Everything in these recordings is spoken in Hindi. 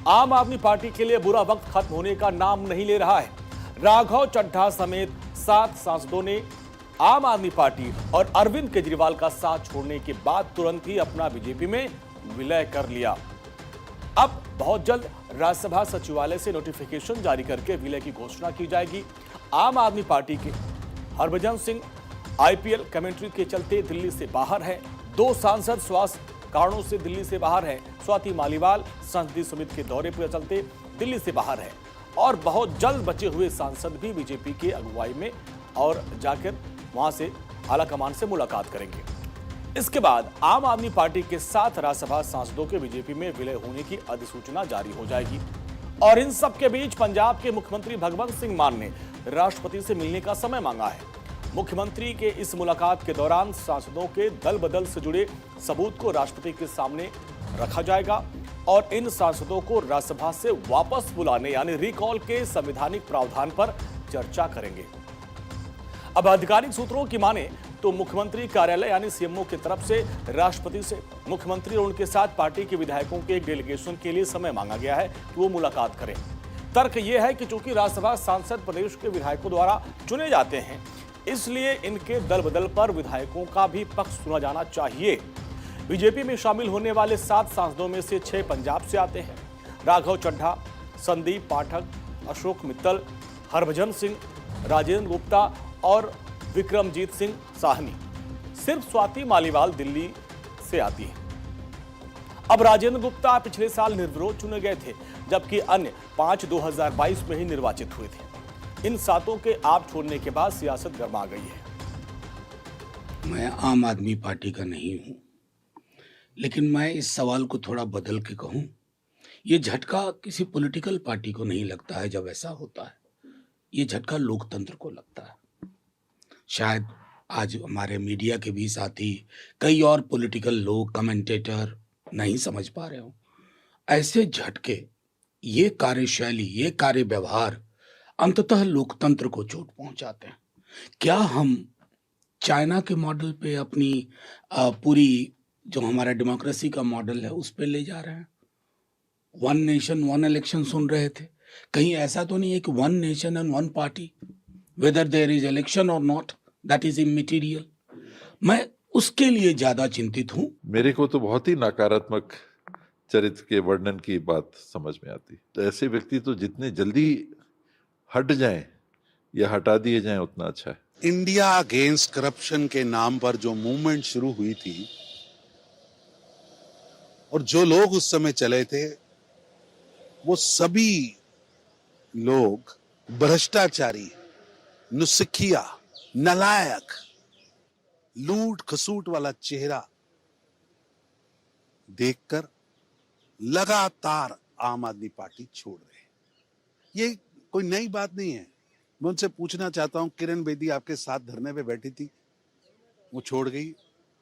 आम आदमी पार्टी के लिए बुरा वक्त खत्म होने का नाम नहीं ले रहा है। राघव चड्ढा समेत 7 सांसदों ने आम आदमी पार्टी और अरविंद केजरीवाल का साथ छोड़ने के बाद तुरंत ही अपना बीजेपी में विलय कर लिया। अब बहुत जल्द राज्यसभा सचिवालय से नोटिफिकेशन जारी करके विलय की घोषणा की जाएगी। आम आदमी पार्टी के हरभजन सिंह आईपीएल कमेंट्री के चलते दिल्ली से बाहर है। 2 सांसद स्वास्थ्य कारणों से दिल्ली से बाहर है। स्वाति मालीवाल संसदीय समिति के दौरे पर चलते दिल्ली से बाहर है और बहुत जल्द बचे हुए सांसद भी बीजेपी की अगुवाई में और जाकर वहां से आलाकमान से मुलाकात करेंगे। इसके बाद आम आदमी पार्टी के 7 राज्यसभा सांसदों के बीजेपी में विलय होने की अधिसूचना जारी हो जाएगी। और इन सब के बीच पंजाब के मुख्यमंत्री भगवंत सिंह मान ने राष्ट्रपति से मिलने का समय मांगा है। मुख्यमंत्री के इस मुलाकात के दौरान सांसदों के दल बदल से जुड़े सबूत को राष्ट्रपति के सामने रखा जाएगा और इन सांसदों को राज्यसभा से वापस बुलाने यानी रिकॉल के संवैधानिक प्रावधान पर चर्चा करेंगे। अब आधिकारिक सूत्रों की माने तो मुख्यमंत्री कार्यालय यानी सीएमओ की तरफ से राष्ट्रपति से मुख्यमंत्री और उनके साथ पार्टी के विधायकों के एक डेलीगेशन के लिए समय मांगा गया है कि वो मुलाकात करें। तर्क यह है कि चूंकि राज्यसभा सांसद प्रदेश के विधायकों द्वारा चुने जाते हैं, इसलिए इनके दल बदल पर विधायकों का भी पक्ष सुना जाना चाहिए। बीजेपी में शामिल होने वाले 7 सांसदों में से 6 पंजाब से आते हैं। राघव चड्ढा, संदीप पाठक, अशोक मित्तल, हरभजन सिंह, राजेंद्र गुप्ता और विक्रमजीत सिंह साहनी। सिर्फ स्वाति मालीवाल दिल्ली से आती है। अब राजेंद्र गुप्ता पिछले साल निर्विरोध चुने गए थे, जबकि अन्य 5 2022 में ही निर्वाचित हुए थे। इन 7 के आप छोड़ने के बाद सियासत गर्मा गई है। मैं आम आदमी पार्टी का नहीं हूं, लेकिन मैं इस सवाल को थोड़ा बदल के कहूं, ये झटका किसी पॉलिटिकल पार्टी को नहीं लगता है। जब ऐसा होता है, ये झटका लोकतंत्र को लगता है। शायद आज हमारे मीडिया के भी साथी, कई और पॉलिटिकल लोग, कमेंटेटर नहीं समझ पा रहे हो। ऐसे झटके, ये कार्यशैली, ये कार्य व्यवहार अंततः लोकतंत्र को चोट पहुंचाते हैं। क्या हम चाइना के मॉडल पे अपनी पूरी जो हमारा डेमोक्रेसी का मॉडल है उस पे ले जा रहे हैं? 1 नेशन 1 इलेक्शन सुन रहे थे। कहीं ऐसा तो नहीं है कि 1 nation and 1 party, whether there is election और नॉट, दैट इज इमैटीरियल। मैं उसके लिए ज्यादा चिंतित हूं। मेरे को तो बहुत ही नकारात्मक चरित्र के वर्णन की बात समझ में आती। तो ऐसे व्यक्ति तो जितने जल्दी हट जाएं या हटा दिए जाएं उतना अच्छा है। इंडिया अगेंस्ट करप्शन के नाम पर जो मूवमेंट शुरू हुई थी और जो लोग उस समय चले थे, वो सभी लोग भ्रष्टाचारी, नुसिखिया, नालायक, लूट खसूट वाला चेहरा देखकर लगातार आम आदमी पार्टी छोड़ रहे हैं। ये कोई नई बात नहीं है। मैं उनसे पूछना चाहता हूं, किरण बेदी आपके साथ धरने पे बैठी थी, वो छोड़ गई।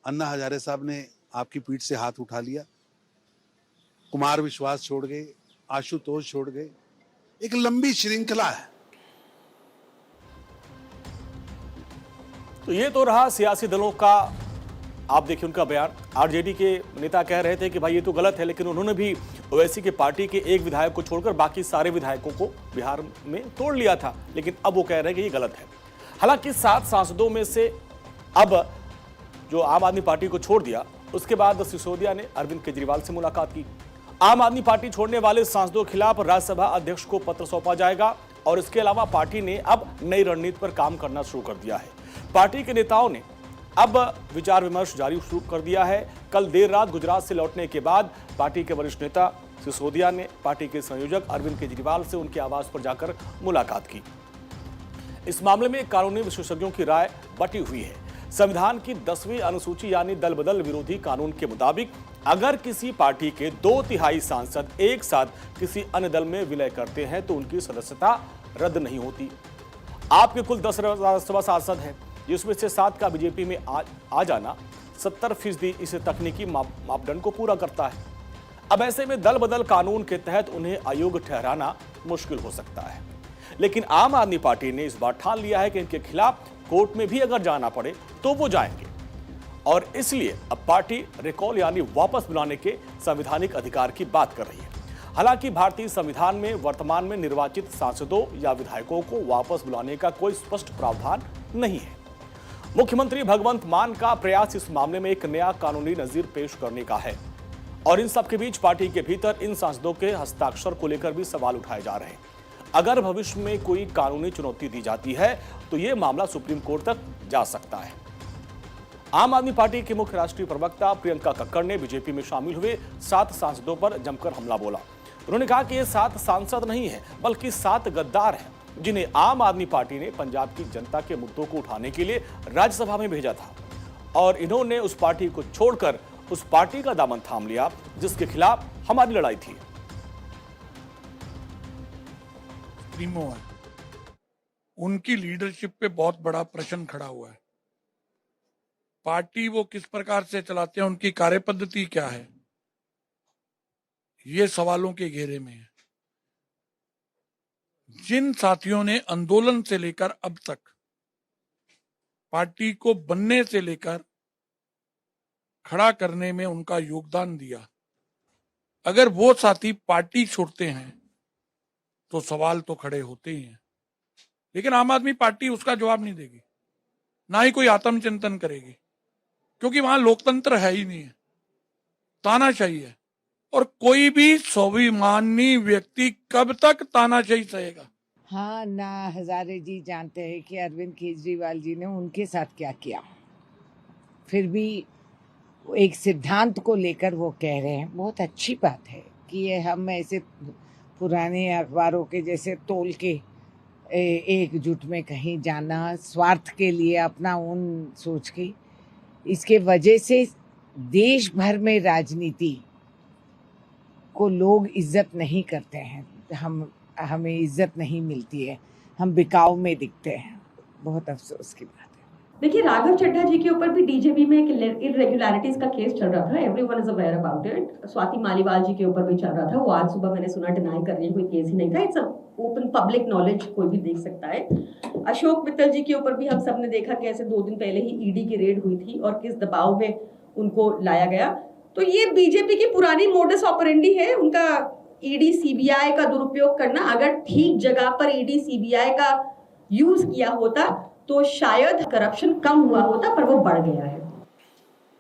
अन्ना हजारे साहब ने आपकी पीठ से हाथ उठा लिया। कुमार विश्वास छोड़ गए, आशुतोष छोड़ गए। एक लंबी श्रृंखला है। तो ये तो रहा सियासी दलों का, आप देखिए उनका बयान। आरजेडी के नेता कह रहे थे कि भाई ये तो गलत है, लेकिन उन्होंने भी ओवैसी के पार्टी के एक विधायक को छोड़कर बाकी सारे विधायकों को बिहार में तोड़ लिया था, लेकिन अब वो कह रहे हैं कि ये गलत है। हालांकि 7 सांसदों में से अब जो आम आदमी पार्टी को छोड़ दिया, उसके बाद सिसोदिया ने अरविंद केजरीवाल से मुलाकात की। आम आदमी पार्टी छोड़ने वाले सांसदों के खिलाफ राज्यसभा अध्यक्ष को पत्र सौंपा जाएगा और इसके अलावा पार्टी ने अब नई रणनीति पर काम करना शुरू कर दिया है। पार्टी के नेताओं ने अब विचार विमर्श जारी शुरू कर दिया है। कल देर रात गुजरात से लौटने के बाद पार्टी के वरिष्ठ नेता सिसोदिया ने पार्टी के संयोजक अरविंद केजरीवाल से उनके आवास पर जाकर मुलाकात की। इस मामले में कानूनी विशेषज्ञों की राय बटी हुई है। संविधान की 10वीं अनुसूची यानी दल बदल विरोधी कानून के मुताबिक अगर किसी पार्टी के 2/3 सांसद एक साथ किसी अन्य दल में विलय करते हैं तो उनकी सदस्यता रद्द नहीं होती। आपके कुल 10 राज्यसभा सांसद हैं, जिसमें से 7 का बीजेपी में आ जाना 70% इस तकनीकी मापदंड को पूरा करता है। अब ऐसे में दल बदल कानून के तहत उन्हें अयोग्य ठहराना मुश्किल हो सकता है। लेकिन आम आदमी पार्टी ने इस बार ठान लिया है कि इनके खिलाफ कोर्ट में भी अगर जाना पड़े तो वो जाएंगे और इसलिए अब पार्टी रिकॉल यानी वापस बुलाने के संवैधानिक अधिकार की बात कर रही है। हालांकि भारतीय संविधान में वर्तमान में निर्वाचित सांसदों या विधायकों को वापस बुलाने का कोई स्पष्ट प्रावधान नहीं है। मुख्यमंत्री भगवंत मान का प्रयास इस मामले में एक नया कानूनी नजीर पेश करने का है और इन सबके बीच पार्टी के भीतर इन सांसदों के हस्ताक्षर को लेकर भी सवाल उठाए जा रहे हैं। अगर भविष्य में कोई कानूनी चुनौती दी जाती है तो यह मामला सुप्रीम कोर्ट तक जा सकता है। आम आदमी पार्टी के मुख्य राष्ट्रीय प्रवक्ता प्रियंका कक्कड़ ने बीजेपी में शामिल हुए 7 सांसदों पर जमकर हमला बोला। उन्होंने कहा कि ये 7 सांसद नहीं है बल्कि 7 गद्दार हैं जिन्हें आम आदमी पार्टी ने पंजाब की जनता के मुद्दों को उठाने के लिए राज्यसभा में भेजा था और इन्होंने उस पार्टी को छोड़कर उस पार्टी का दामन थाम लिया जिसके खिलाफ हमारी लड़ाई थी। उनकी लीडरशिप पे बहुत बड़ा प्रश्न खड़ा हुआ है। पार्टी वो किस प्रकार से चलाते हैं, उनकी कार्यपद्धति क्या है, ये सवालों के घेरे में है। जिन साथियों ने आंदोलन से लेकर अब तक पार्टी को बनने से लेकर खड़ा करने में उनका योगदान दिया, अगर वो साथी पार्टी छोड़ते हैं तो सवाल तो खड़े होते ही हैं। लेकिन आम आदमी पार्टी उसका जवाब नहीं देगी, ना ही कोई आत्मचिंतन करेगी, क्योंकि वहां लोकतंत्र है ही नहीं है, तानाशाही है। और कोई भी स्वाभिमानी व्यक्ति कब तक तानाशाही सहेगा? हाँ ना, हजारे जी जानते हैं कि अरविंद केजरीवाल जी ने उनके साथ क्या किया, फिर भी एक सिद्धांत को लेकर वो कह रहे हैं। बहुत अच्छी बात है कि ये हम ऐसे पुराने अखबारों के जैसे तोल के एकजुट में कहीं जाना, स्वार्थ के लिए अपना उन सोच के, इसके वजह से देश भर में राजनीति को लोग इज्जत नहीं करते हैं। हमें इज्जत नहीं मिलती है, हम बिकाऊ में दिखते हैं। बहुत अफसोस की बात है। देखिए, राघव चड्ढा जी के ऊपर भी डीजेबी में एक इरेगुलरिटीज का केस चल रहा था, everyone is aware about it. Swati Maliwal ji के ऊपर भी चल रहा था, वो आज सुबह मैंने सुना डिनाई कर रही है, कोई केस ही नहीं था। इट्स ओपन पब्लिक नॉलेज, कोई भी देख सकता है। अशोक मित्तल जी के ऊपर भी हम सब ने देखा कि ऐसे 2 दिन पहले ही ईडी की रेड हुई थी और किस दबाव में उनको लाया गया। तो ये बीजेपी की पुरानी मोडस ऑपरेंडी है, उनका ईडी सीबीआई का दुरुपयोग करना। अगर ठीक जगह पर ईडी सीबीआई का यूज किया होता तो शायद करप्शन कम हुआ होता, पर वो बढ़ गया है।